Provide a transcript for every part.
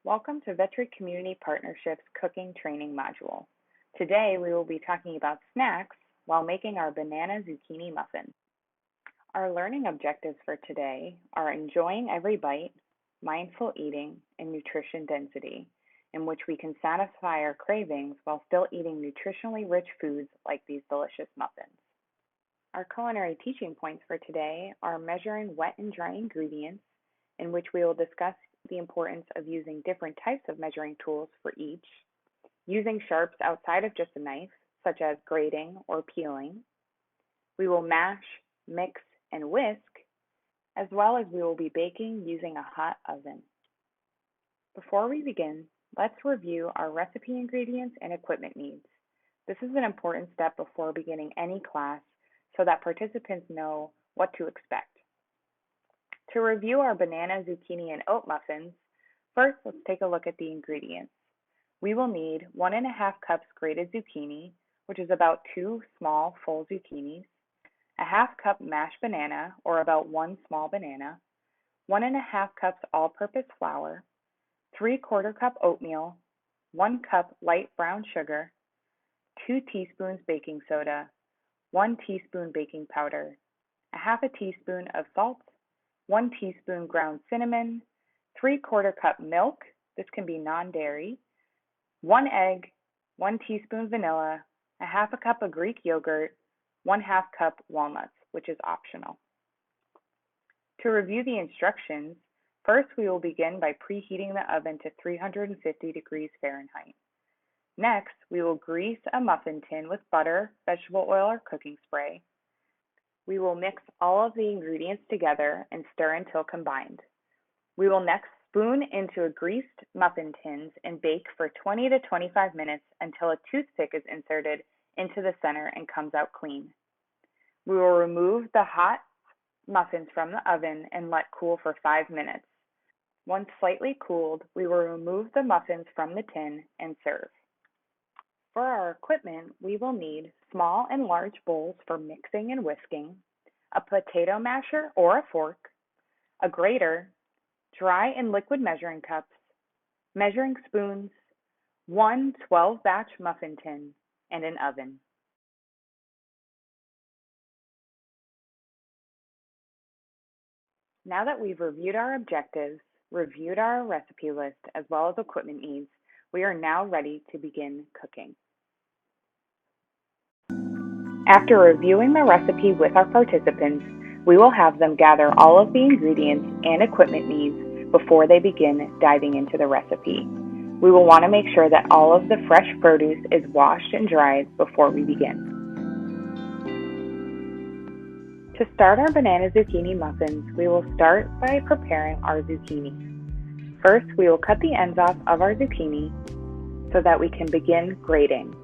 Welcome to Vetri Community Partnership's Cooking Training Module. Today we will be talking about snacks while making our banana zucchini muffins. Our learning objectives for today are enjoying every bite, mindful eating, and nutrition density, in which we can satisfy our cravings while still eating nutritionally rich foods like these delicious muffins. Our culinary teaching points for today are measuring wet and dry ingredients, in which we will discuss the importance of using different types of measuring tools for each, using sharps outside of just a knife, such as grating or peeling. We will mash, mix, and whisk, as well as we will be baking using a hot oven. Before we begin, let's review our recipe ingredients and equipment needs. This is an important step before beginning any class so that participants know what to expect. To review our banana, zucchini, and oat muffins, first let's take a look at the ingredients. We will need 1½ cups grated zucchini, which is about 2 small full zucchinis, a ½ cup mashed banana, or about 1 small banana, 1½ cups all-purpose flour, 3/4 cup oatmeal, 1 cup light brown sugar, 2 teaspoons baking soda, 1 teaspoon baking powder, a ½ teaspoon of salt, 1 teaspoon ground cinnamon, 3/4 cup milk, this can be non-dairy, 1 egg, 1 teaspoon vanilla, a ½ cup of Greek yogurt, 1/2 cup walnuts, which is optional. To review the instructions, first we will begin by preheating the oven to 350 degrees Fahrenheit. Next, we will grease a muffin tin with butter, vegetable oil, or cooking spray. We will mix all of the ingredients together and stir until combined. We will next spoon into a greased muffin tins and bake for 20 to 25 minutes until a toothpick is inserted into the center and comes out clean. We will remove the hot muffins from the oven and let cool for 5 minutes. Once slightly cooled, we will remove the muffins from the tin and serve. For our equipment, we will need small and large bowls for mixing and whisking, a potato masher or a fork, a grater, dry and liquid measuring cups, measuring spoons, 1 12-batch muffin tin, and an oven. Now that we've reviewed our objectives, reviewed our recipe list, as well as equipment needs, we are now ready to begin cooking. After reviewing the recipe with our participants, we will have them gather all of the ingredients and equipment needs before they begin diving into the recipe. We will want to make sure that all of the fresh produce is washed and dried before we begin. To start our banana zucchini muffins, we will start by preparing our zucchini. First, we will cut the ends off of our zucchini so that we can begin grating.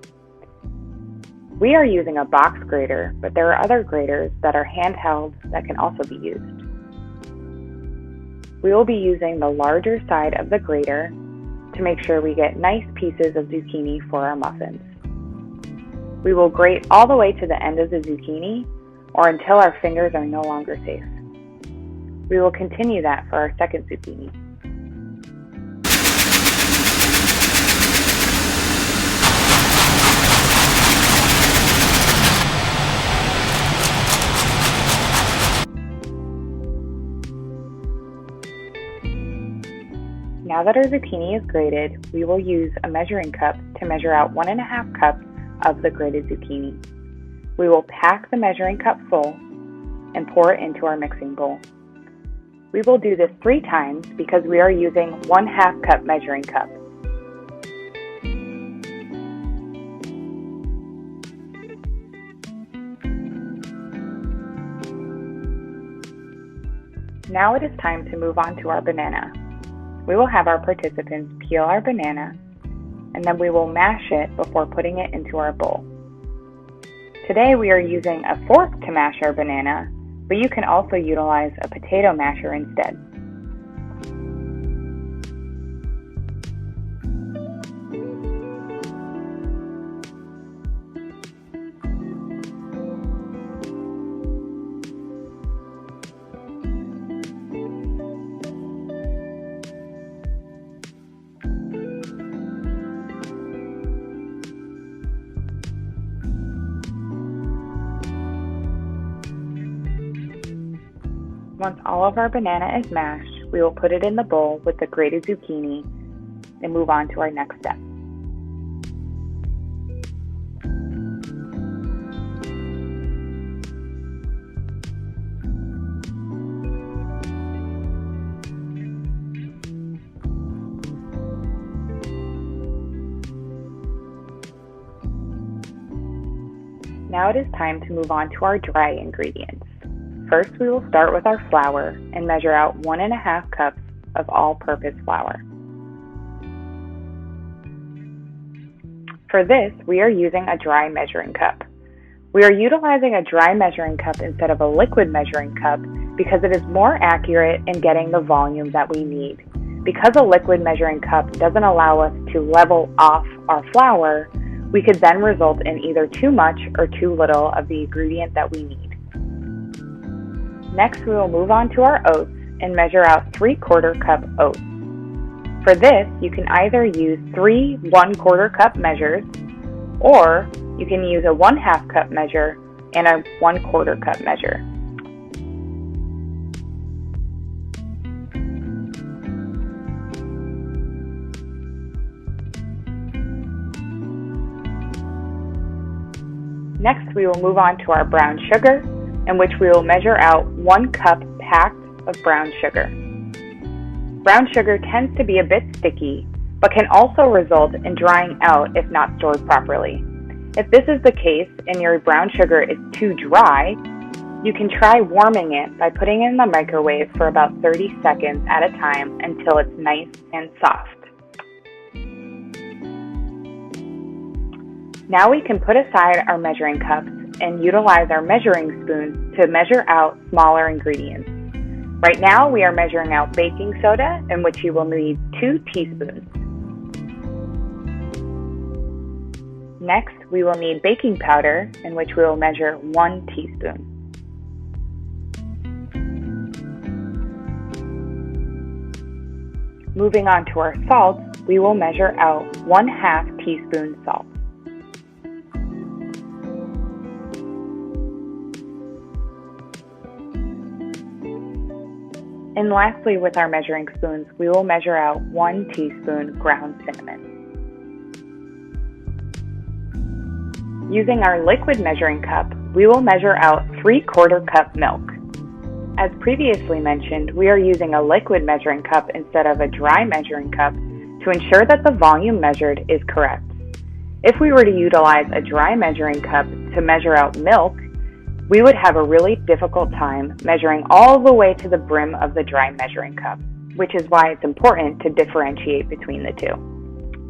We are using a box grater, but there are other graters that are handheld that can also be used. We will be using the larger side of the grater to make sure we get nice pieces of zucchini for our muffins. We will grate all the way to the end of the zucchini or until our fingers are no longer safe. We will continue that for our second zucchini. Now that our zucchini is grated, we will use a measuring cup to measure out 1½ cups of the grated zucchini. We will pack the measuring cup full and pour it into our mixing bowl. We will do this 3 times because we are using 1/2 cup measuring cup. Now it is time to move on to our banana. We will have our participants peel our banana, and then we will mash it before putting it into our bowl. Today we are using a fork to mash our banana, but you can also utilize a potato masher instead. Once all of our banana is mashed, we will put it in the bowl with the grated zucchini and move on to our next step. Now it is time to move on to our dry ingredients. First, we will start with our flour and measure out 1.5 cups of all-purpose flour. For this, we are using a dry measuring cup. We are utilizing a dry measuring cup instead of a liquid measuring cup because it is more accurate in getting the volume that we need. Because a liquid measuring cup doesn't allow us to level off our flour, we could then result in either too much or too little of the ingredient that we need. Next, we will move on to our oats and measure out 3/4 cup oats. For this, you can either use 3 1/4 cup measures, or you can use a 1/2 cup measure and a 1/4 cup measure. Next, we will move on to our brown sugar, in which we will measure out 1 cup packed of brown sugar. Brown sugar tends to be a bit sticky, but can also result in drying out if not stored properly. If this is the case and your brown sugar is too dry, you can try warming it by putting it in the microwave for about 30 seconds at a time until it's nice and soft. Now we can put aside our measuring cups and utilize our measuring spoons to measure out smaller ingredients. Right now we are measuring out baking soda, in which you will need 2 teaspoons. Next, we will need baking powder, in which we will measure 1 teaspoon. Moving on to our salt, we will measure out 1/2 teaspoon salt. And lastly, with our measuring spoons, we will measure out 1 teaspoon ground cinnamon. Using our liquid measuring cup, we will measure out 3/4 cup milk. As previously mentioned, we are using a liquid measuring cup instead of a dry measuring cup to ensure that the volume measured is correct. If we were to utilize a dry measuring cup to measure out milk, we would have a really difficult time measuring all the way to the brim of the dry measuring cup, which is why it's important to differentiate between the two.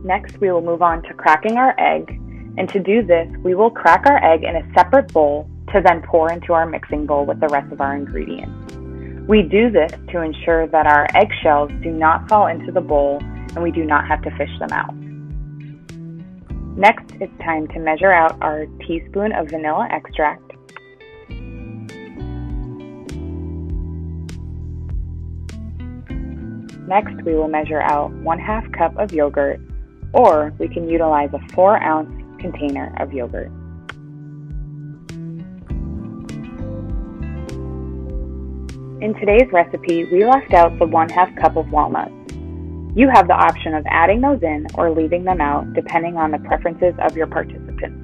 Next, we will move on to cracking our egg, and to do this, we will crack our egg in a separate bowl to then pour into our mixing bowl with the rest of our ingredients. We do this to ensure that our eggshells do not fall into the bowl and we do not have to fish them out. Next, it's time to measure out our teaspoon of vanilla extract. Next, we will measure out 1/2 cup of yogurt, or we can utilize a 4-ounce container of yogurt. In today's recipe, we left out the 1/2 cup of walnuts. You have the option of adding those in or leaving them out, depending on the preferences of your participants.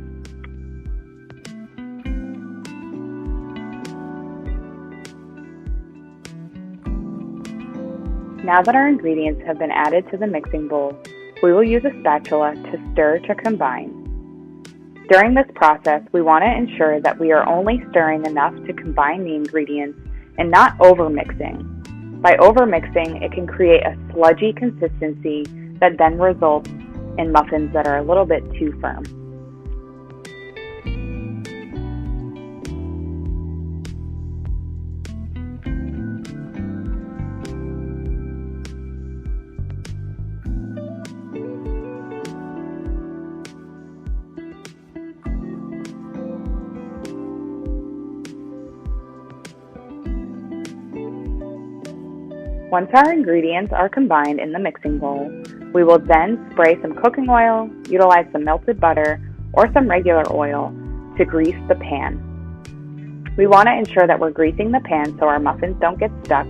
Now that our ingredients have been added to the mixing bowl, we will use a spatula to stir to combine. During this process, we want to ensure that we are only stirring enough to combine the ingredients and not overmixing. By overmixing, it can create a sludgy consistency that then results in muffins that are a little bit too firm. Once our ingredients are combined in the mixing bowl, we will then spray some cooking oil, utilize some melted butter, or some regular oil to grease the pan. We want to ensure that we're greasing the pan so our muffins don't get stuck.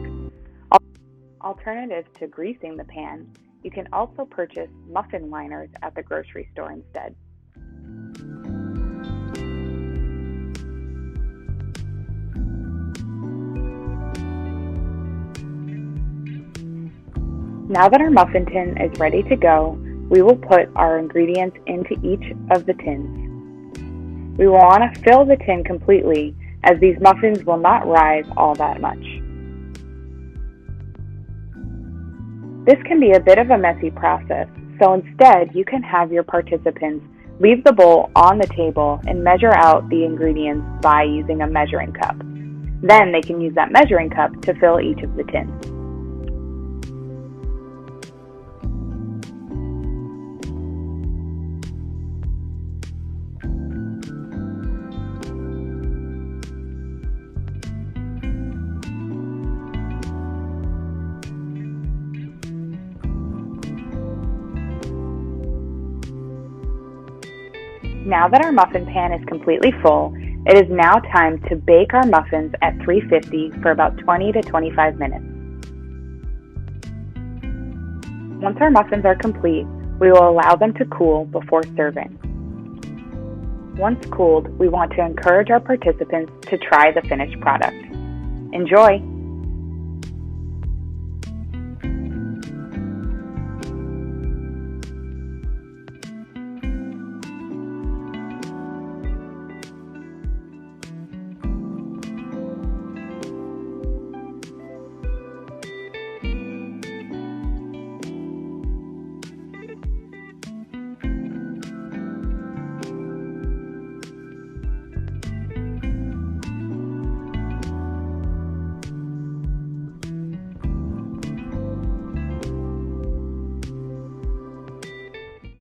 Alternative to greasing the pan, you can also purchase muffin liners at the grocery store instead. Now that our muffin tin is ready to go, we will put our ingredients into each of the tins. We will want to fill the tin completely, as these muffins will not rise all that much. This can be a bit of a messy process, so instead you can have your participants leave the bowl on the table and measure out the ingredients by using a measuring cup. Then they can use that measuring cup to fill each of the tins. Now that our muffin pan is completely full, it is now time to bake our muffins at 350 for about 20 to 25 minutes. Once our muffins are complete, we will allow them to cool before serving. Once cooled, we want to encourage our participants to try the finished product. Enjoy!